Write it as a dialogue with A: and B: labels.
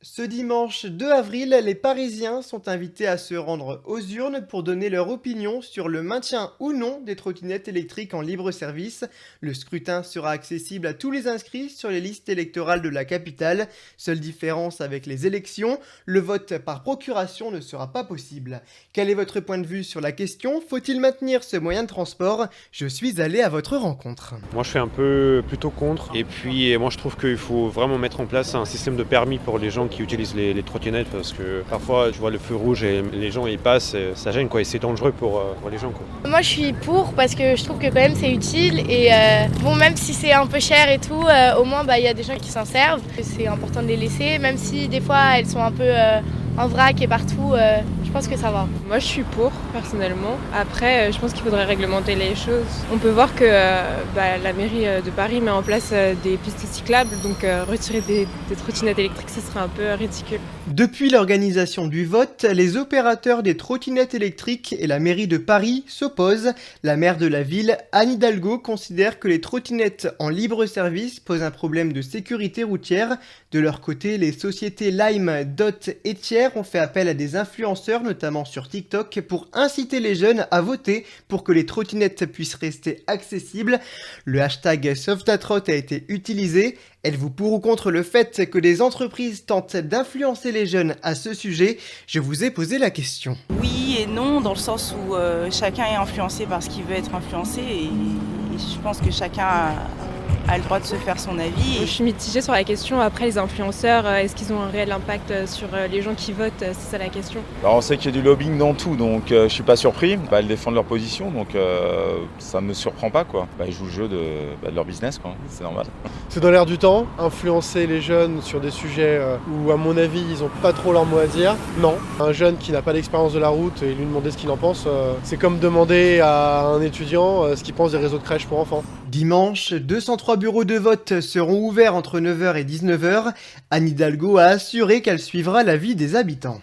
A: Ce dimanche 2 avril, les Parisiens sont invités à se rendre aux urnes pour donner leur opinion sur le maintien ou non des trottinettes électriques en libre service. Le scrutin sera accessible à tous les inscrits sur les listes électorales de la capitale. Seule différence avec les élections, le vote par procuration ne sera pas possible. Quel est votre point de vue sur la question? Faut-il maintenir ce moyen de transport? Je suis allé à votre rencontre.
B: Moi je suis un peu plutôt contre, et puis moi je trouve qu'il faut vraiment mettre en place un système de permis pour les gens qui utilisent les trottinettes, parce que parfois je vois le feu rouge et les gens ils passent, ça gêne quoi, et c'est dangereux pour les gens quoi.
C: Moi je suis pour parce que je trouve que quand même c'est utile et bon, même si c'est un peu cher et tout, au moins il y a des gens qui s'en servent. C'est important de les laisser, même si des fois elles sont un peu en vrac et partout, je pense que ça va.
D: Moi je suis pour personnellement. Après je pense qu'il faudrait réglementer les choses. On peut voir que la mairie de Paris met en place des pistes cyclables, donc retirer des trottinettes électriques ce serait un peu ridicule.
A: Depuis l'organisation du vote, les opérateurs des trottinettes électriques et la mairie de Paris s'opposent. La maire de la ville, Anne Hidalgo, considère que les trottinettes en libre service posent un problème de sécurité routière. De leur côté, les sociétés Lime, Dot et Thiers ont fait appel à des influenceurs, notamment sur TikTok, pour inciter les jeunes à voter pour que les trottinettes puissent rester accessibles. Le hashtag #SauveTaTrot a été utilisé. Êtes-vous pour ou contre le fait que des entreprises tentent d'influencer les jeunes à ce sujet? Je vous ai posé la question.
E: Oui et non, dans le sens où chacun est influencé par ce qu'il veut être influencé et je pense que chacun a le droit de se faire son avis.
D: Je suis mitigée sur la question. Après, les influenceurs, est-ce qu'ils ont un réel impact sur les gens qui votent? C'est ça la question.
F: Alors on sait qu'il y a du lobbying dans tout, donc je suis pas surpris. Elles défendent leur position, donc ça me surprend pas quoi. Ils jouent le jeu de leur business quoi, c'est normal.
G: C'est dans l'air du temps, influencer les jeunes sur des sujets où à mon avis ils ont pas trop leur mot à dire. Non, un jeune qui n'a pas d'expérience de la route et lui demander ce qu'il en pense, c'est comme demander à un étudiant ce qu'il pense des réseaux de crèches pour enfants.
A: Dimanche, 203 bureaux de vote seront ouverts entre 9h et 19h. Anne Hidalgo a assuré qu'elle suivra l'avis des habitants.